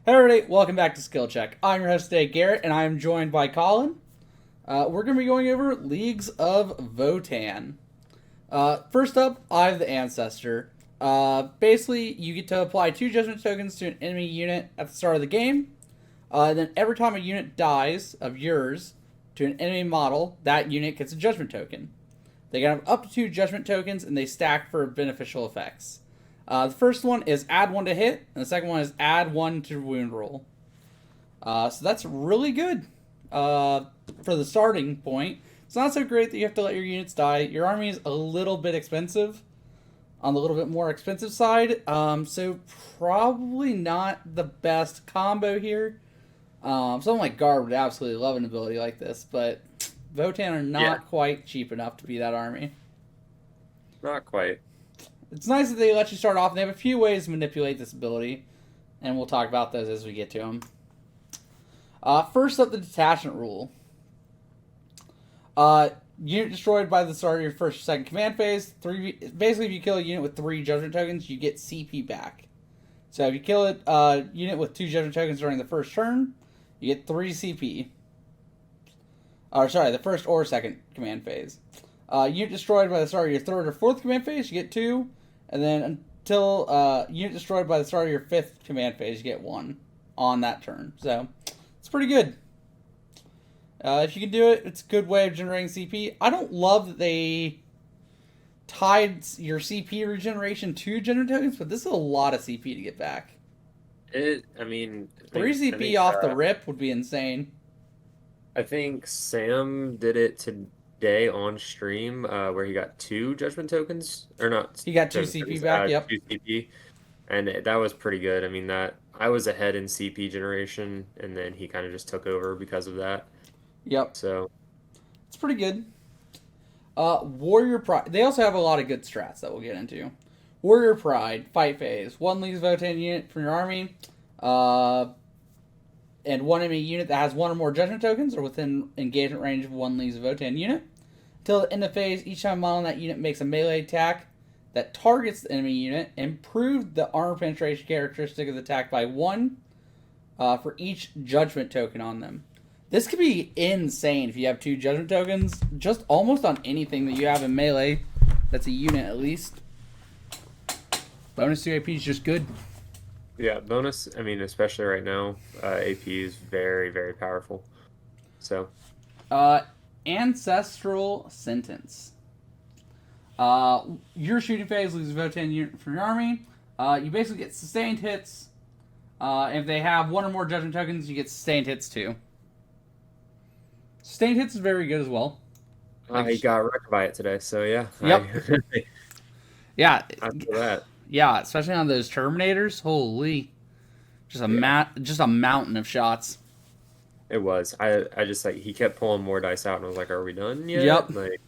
Hey everybody, welcome back to Skill Check. I'm your host today, Garrett, and I'm joined by Colin. We're going to be going over Leagues of Votann. First up, I have the Ancestor. Basically, you get to apply 2 Judgment Tokens to an enemy unit at the start of the game. Then every time a unit dies of yours to an enemy model, that unit gets a Judgment Token. They can have up to 2 Judgment Tokens, and they stack for beneficial effects. The first one is add 1 to hit, and the second one is add 1 to wound roll. So that's really good for the starting point. It's not so great that you have to let your units die. Your army is a little bit expensive, on the little bit more expensive side, so probably not the best combo here. Something like Guard would absolutely love an ability like this, but Votann are not quite cheap enough to be that army. Not quite. It's nice that they let you start off, and they have a few ways to manipulate this ability, and we'll talk about those as we get to them. First up, the detachment rule. Unit destroyed by the start of your first or second command phase. Basically, if you kill a unit with 3 judgment tokens, you get CP back. So if you kill a unit with 2 judgment tokens during the first turn, you get 3 CP. The first or second command phase. Unit destroyed by the start of your third or fourth command phase, you get 2. And then until unit destroyed by the start of your 5th command phase, you get 1 on that turn. So it's pretty good. If you can do it, it's a good way of generating CP. I don't love that they tied your CP regeneration to Judgment Tokens, but this is a lot of CP to get back. 3 CP off the rip would be insane. I think Sam did it today on stream where he got 2 judgment tokens, or not. He got 2 CP back, yep. 2 CP, and that was pretty good. I mean, that I was ahead in CP generation, and then he kind of just took over because of that. Yep. So it's pretty good. Warrior Pride. They also have a lot of good strats that we'll get into. Warrior Pride, fight phase. 1 leaves Votann unit from your army. And 1 enemy unit that has 1 or more judgment tokens or within engagement range of 1 leaves Votann unit. Until the end of phase, each time a model in that unit makes a melee attack that targets the enemy unit, improve the armor penetration characteristic of the attack by 1 for each judgment token on them. This could be insane if you have 2 judgment tokens, just almost on anything that you have in melee. That's a unit at least. Bonus to AP is just good. yeah, bonus. I mean, especially right now, AP is very, very powerful. So Ancestral Sentence. Your shooting phase loses Votann unit from your army. You basically get sustained hits. If they have 1 or more judgment tokens, you get sustained hits too. Sustained hits is very good as well. I got wrecked by it today, so yeah. Yep. Yeah. After that. Yeah, especially on those Terminators. Holy. Just a mountain of shots. It was. I just he kept pulling more dice out, and I was like, "Are we done yet?" Yep. Like,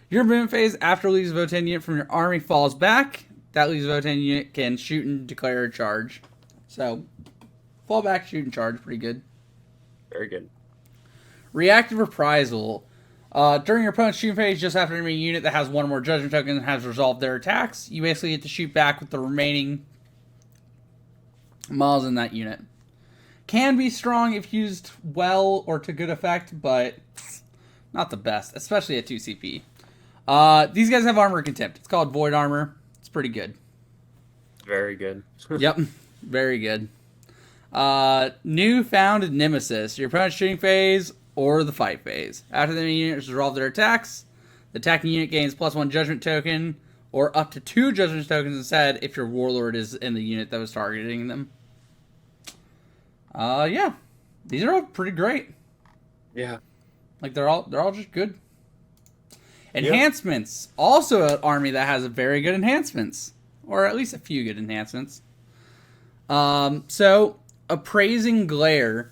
your movement phase after leaves Votann unit from your army falls back. That leaves Votann unit can shoot and declare a charge. So, fall back, shoot and charge, pretty good. very good. Reactive Reprisal. During your opponent's shooting phase, just after an enemy unit that has 1 or more judgment tokens and has resolved their attacks, you basically get to shoot back with the remaining models in that unit. Can be strong if used well or to good effect, but not the best, especially at 2 CP. These guys have armor contempt. It's called Void Armor. It's pretty good. Very good. Yep, very good. Newfound Nemesis. Your opponent's shooting phase or the fight phase. After the enemy unit has resolved their attacks, the attacking unit gains +1 judgment token or up to 2 judgment tokens instead if your warlord is in the unit that was targeting them. Yeah. These are all pretty great. Yeah. Like they're all just good. Enhancements. Yep. Also an army that has very good enhancements. Or at least a few good enhancements. So Appraising Glare.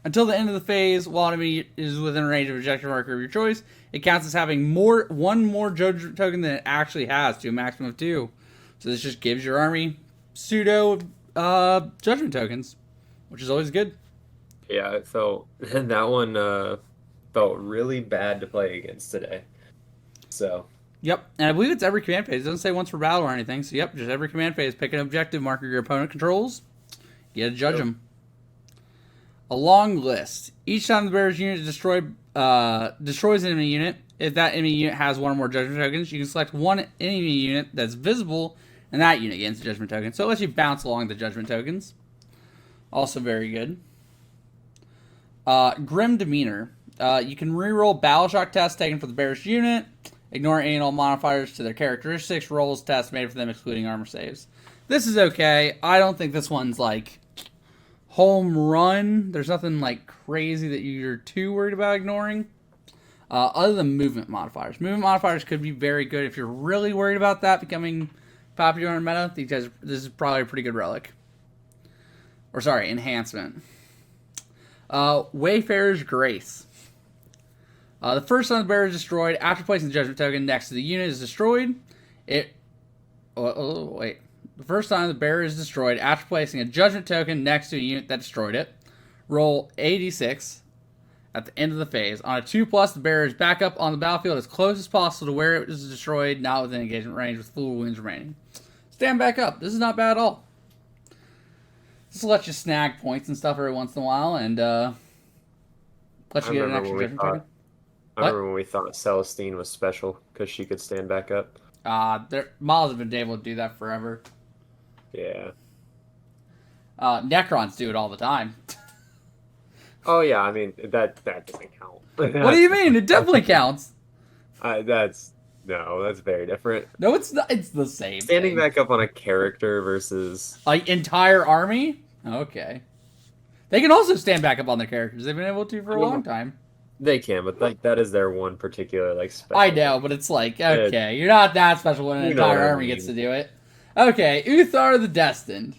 Until the end of the phase, while an enemy is within range of objective marker of your choice, it counts as having 1 more judgment token than it actually has, to a maximum of 2. So this just gives your army pseudo judgment tokens, which is always good. Yeah, it felt that one felt really bad to play against today. So Yep, and I believe it's every command phase. It doesn't say once per battle or anything. So yep, just every command phase. Pick an objective marker your opponent controls. You gotta judge them. A long list. Each time the bearer's unit destroys an enemy unit, if that enemy unit has one or more judgment tokens, you can select one enemy unit that's visible, and that unit gains a judgment token. So it lets you bounce along the judgment tokens. Also very good. Grim Demeanor. You can reroll battle shock tests taken for the bearer's unit. Ignore any and all modifiers to their characteristics. Rolls tests made for them, excluding armor saves. This is okay. I don't think this one's like home run. There's nothing like crazy that you're too worried about ignoring. Other than movement modifiers. Movement modifiers could be very good if you're really worried about that becoming popular in meta. This is probably a pretty good relic. Or sorry, enhancement. Wayfarer's Grace. The first time the bearer is destroyed, after placing the judgment token next to the unit is destroyed, the first time the bearer is destroyed, after placing a judgment token next to a unit that destroyed it, roll 86 at the end of the phase. On a 2+, the bearer is back up on the battlefield as close as possible to where it was destroyed, not within engagement range, with full wounds remaining. Stand back up. This is not bad at all. This will let you snag points and stuff every once in a while, and let you get an extra judgment token. I remember when we thought Celestine was special because she could stand back up. Their models have been able to do that forever. Yeah. Necrons do it all the time. Oh yeah, I mean that doesn't count. What do you mean? It definitely counts. That's very different. No, it's not. It's the same. Standing back up on a character versus like entire army. Okay. They can also stand back up on their characters. They've been able to for a long time. They can, but like that is their one particular like special. I know, but it's like okay, you're not that special when an entire army gets to do it. Okay, ÚTHAR the Destined.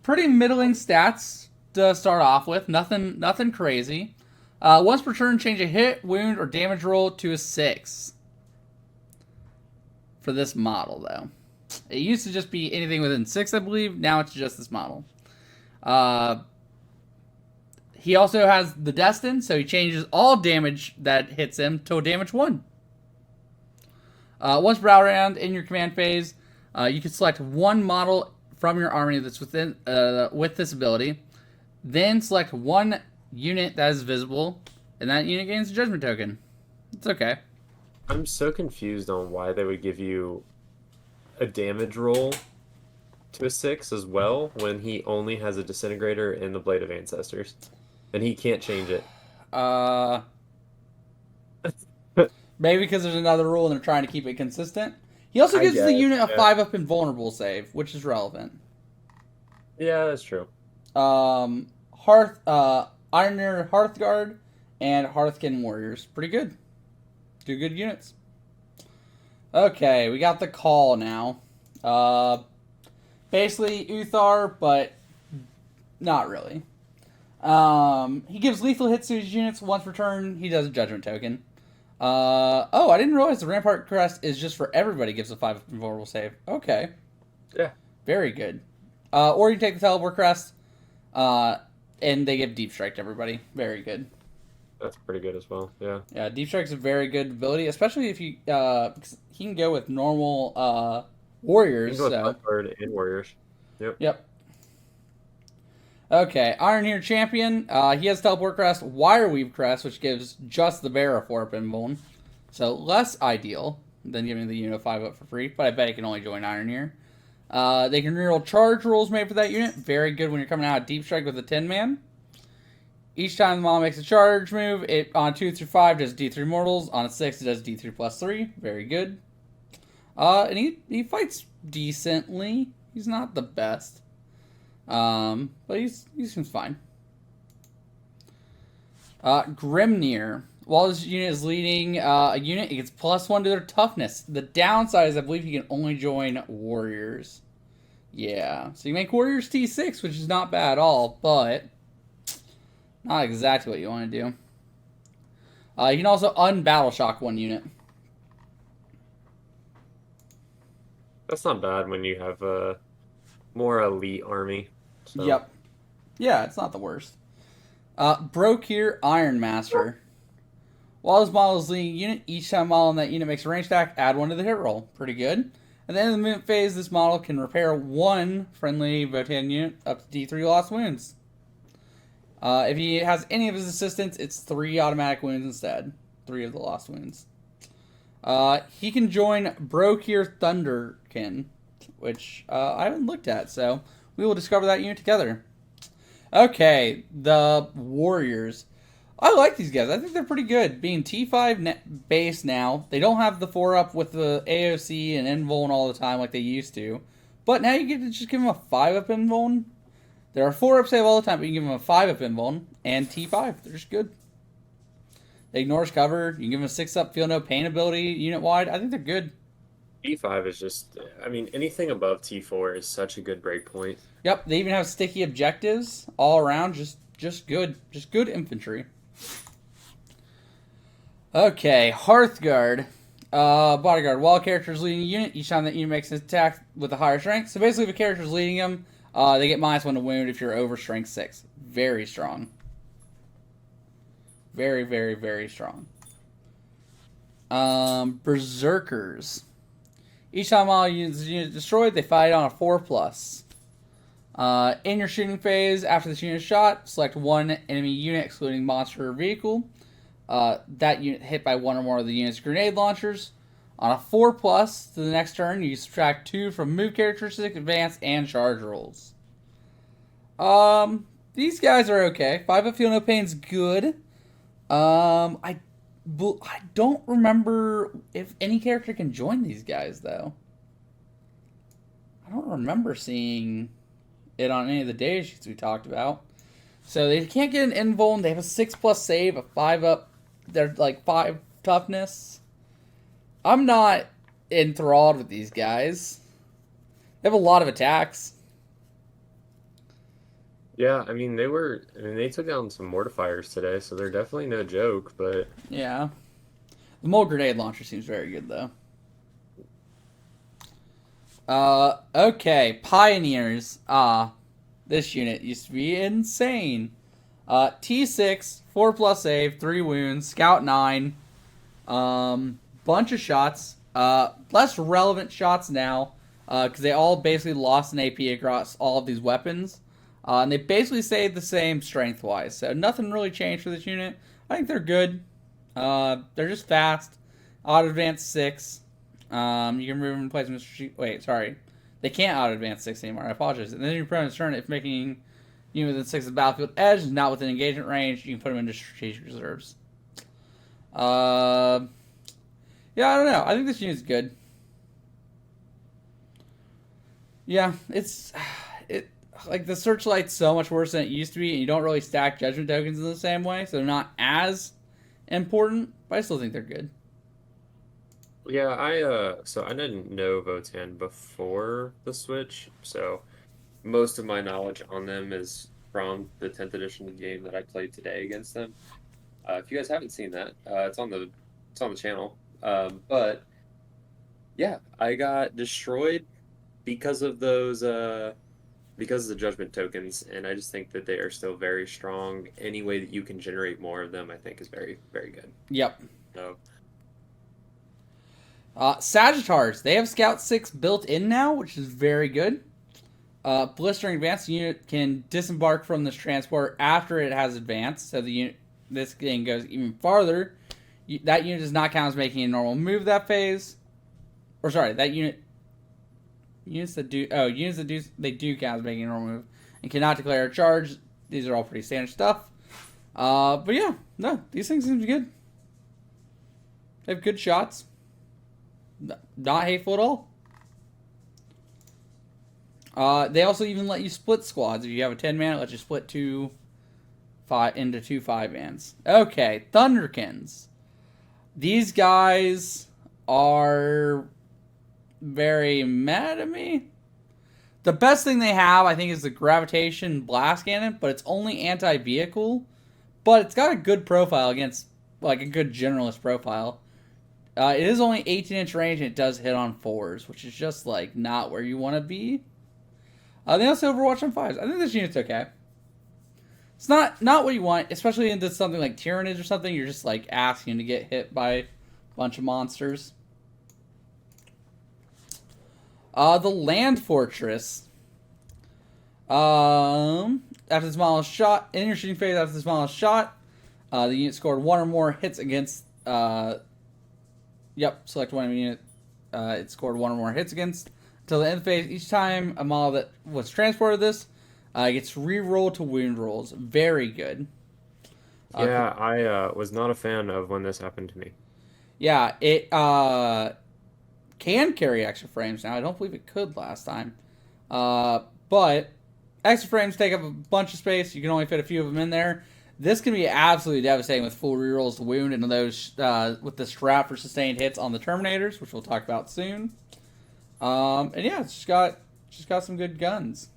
Pretty middling stats to start off with. Nothing crazy. Once per turn, change a hit, wound, or damage roll to a 6. For this model, though. It used to just be anything within 6, I believe. Now it's just this model. He also has the Destined, so he changes all damage that hits him to damage 1. Once per round in your command phase, you can select one model from your army that's within with this ability. Then select one unit that is visible, and that unit gains a judgment token. It's okay. I'm so confused on why they would give you a damage roll to a 6 as well when he only has a disintegrator and the Blade of Ancestors. And he can't change it. Maybe because there's another rule and they're trying to keep it consistent. He also gives the unit a 5-up invulnerable save, which is relevant. Yeah, that's true. EINHYR Hearthguard and HEARTHKYN Warriors. Pretty good. Two good units. Okay, we got the call now. Basically ÚTHAR, but not really. He gives lethal hits to his units once per turn. He does a judgment token. Oh, I didn't realize the Rampart Crest is just for everybody gives a 5 invulnerable save. Okay. Yeah. Very good. Or you can take the Teleport Crest, and they give Deep Strike to everybody. Very good. That's pretty good as well, yeah. Yeah, Deep Strike's a very good ability, especially if you, he can go with normal, Warriors. He can go with Bloodbird and Warriors. Yep. Okay, EINHYR Champion. He has Teleport Crest, Wireweave Crest, which gives just the bearer 4-up invuln. So less ideal than giving the unit 5-up for free, but I bet he can only join EINHYR. They can reroll charge rolls made for that unit. Very good when you're coming out of Deep Strike with a 10-man. Each time the model makes a charge move, it on 2 through 5 does D3 mortals. On a 6, it does D3 plus 3. Very good. And he fights decently. He's not the best. But he seems fine. Grimnir. While this unit is leading a unit, it gets +1 to their toughness. The downside is I believe you can only join warriors. Yeah. So you make warriors T6, which is not bad at all, but not exactly what you want to do. You can also unbattle shock one unit. That's not bad when you have a more elite army. So. Yep. Yeah, it's not the worst. BROKHYR Iron Master. While this model is leading a unit, each time a model in that unit makes a range attack, add 1 to the hit roll. Pretty good. At the end of the movement phase, this model can repair 1 friendly Votann unit up to D3 lost wounds. If he has any of his assistants, it's 3 automatic wounds instead. 3 of the lost wounds. He can join BROKHYR THUNDERKYN, which I haven't looked at, so we will discover that unit together. Okay, the Warriors. I like these guys. I think they're pretty good. Being T5 base now, they don't have the 4-up with the AOC and Invuln all the time like they used to. But now you get to just give them a 5-up Invuln. There are 4-up save all the time, but you can give them a 5-up Invuln and T5. They're just good. They ignores cover. You can give them a 6-up feel no pain ability unit-wide. I think they're good. T5 is just, I mean, anything above T4 is such a good breakpoint. Yep, they even have sticky objectives all around. Just good. Just good infantry. Okay, Hearthguard. Bodyguard. While a character is leading a unit, each time that unit makes an attack with a higher strength. So basically, if a character is leading them, they get -1 to wound if you're over strength 6. Very strong. Very, very, very strong. Berserkers. Each time all units is destroyed, they fight on a 4+. In your shooting phase, after this unit is shot, select 1 enemy unit excluding monster or vehicle. That unit hit by 1 or more of the unit's grenade launchers. On a 4+, to the next turn, you subtract 2 from move characteristics, advance, and charge rolls. These guys are okay. 5-up feel no pain's good. I don't remember if any character can join these guys, though. I don't remember seeing it on any of the data sheets we talked about. So they can't get an Invuln. They have a 6+ save, a 5-up. They're like 5 toughness. I'm not enthralled with these guys. They have a lot of attacks. Yeah, I mean they took down some mortifiers today, so they're definitely no joke, but Yeah. The mole grenade launcher seems very good though. Okay, Pioneers. This unit used to be insane. T6, 4+ save, 3 wounds, Scout 9. Bunch of shots. Less relevant shots now, because they all basically lost an AP across all of these weapons. And they basically stayed the same strength-wise, so nothing really changed for this unit. I think they're good. They're just fast. Auto-advance 6. You can remove and replace them. Wait, sorry. They can't auto-advance 6 anymore. I apologize. And then your opponent's turn, if making you within 6 of the battlefield edge is not within engagement range, you can put them into strategic reserves. Yeah, I don't know. I think this unit's good. Yeah, like the Searchlight's so much worse than it used to be, and you don't really stack judgment tokens in the same way, so they're not as important, but I still think they're good. yeah, so I didn't know Votann before the Switch, so most of my knowledge on them is from the 10th edition game that I played today against them. If you guys haven't seen that, it's on the channel. But yeah, I got destroyed because of those because of the judgment tokens, and I just think that they are still very strong. Any way that you can generate more of them, I think, is very, very good. Yep. So Sagittars. They have Scout 6 built in now, which is very good. Blistering Advance unit can disembark from this transport after it has advanced, so the unit, this thing goes even farther. That unit does not count as making a normal move that phase. Or sorry, that unit... Units that do they do count as making a normal move and cannot declare a charge. These are all pretty standard stuff. But yeah, no, these things seem good. They have good shots. Not hateful at all. They also even let you split squads. If you have a 10-man, it lets you split 2 into 2 5-mans. Okay, Thunderkyns. These guys are very mad at me. The best thing they have, I think, is the gravitation blast cannon, but it's only anti-vehicle. But it's got a good profile against, like, a good generalist profile. It is only 18-inch range, and it does hit on 4s, which is just, like, not where you want to be. They also Overwatch on 5s. I think this unit's okay. It's not what you want, especially into something like Tyrannid or something. You're just like asking to get hit by a bunch of monsters. The Land Fortress. After the smallest shot, in your shooting phase, after the smallest shot, the unit scored one or more hits against. Select one unit. It scored one or more hits against until the end of the phase. Each time a model that was transported this gets re-rolled to wound rolls. Very good. Yeah, I was not a fan of when this happened to me. Yeah, it can carry extra frames now. I don't believe it could last time. But extra frames take up a bunch of space. You can only fit a few of them in there. This can be absolutely devastating with full rerolls to wound and those with the strap for sustained hits on the Terminators, which we'll talk about soon. And yeah, it's just got some good guns.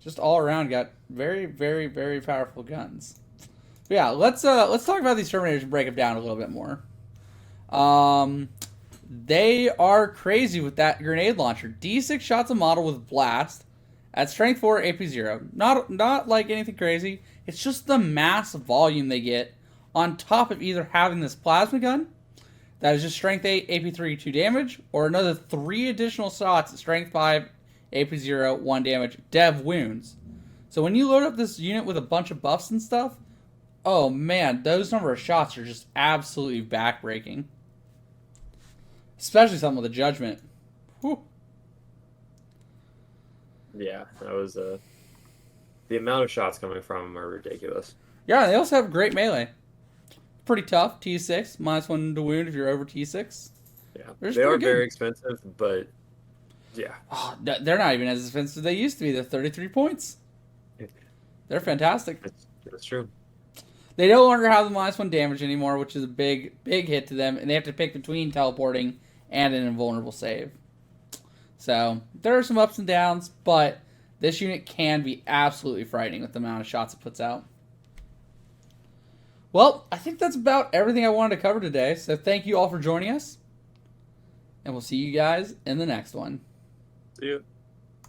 Just all around got very, very, very powerful guns. But yeah, let's talk about these Terminators and break them down a little bit more. They are crazy with that grenade launcher. D6 shots a model with blast at strength 4, AP 0. Not like anything crazy. It's just the mass volume they get on top of either having this plasma gun that is just strength 8, AP 3, 2 damage, or another 3 additional shots at strength 5, AP 0, 1 damage, dev wounds. So when you load up this unit with a bunch of buffs and stuff, oh man, those number of shots are just absolutely backbreaking. Especially something with a judgment. Whew. Yeah, that was the amount of shots coming from them are ridiculous. Yeah, they also have great melee. Pretty tough. T6, -1 to wound if you're over T6. Yeah, they are very expensive, but yeah. Oh, they're not even as expensive as they used to be. They're 33 points. They're fantastic. That's true. They no longer have the -1 damage anymore, which is a big hit to them, and they have to pick between teleporting and an invulnerable save. So there are some ups and downs, but this unit can be absolutely frightening with the amount of shots it puts out. Well, I think that's about everything I wanted to cover today, so thank you all for joining us, and we'll see you guys in the next one. See you.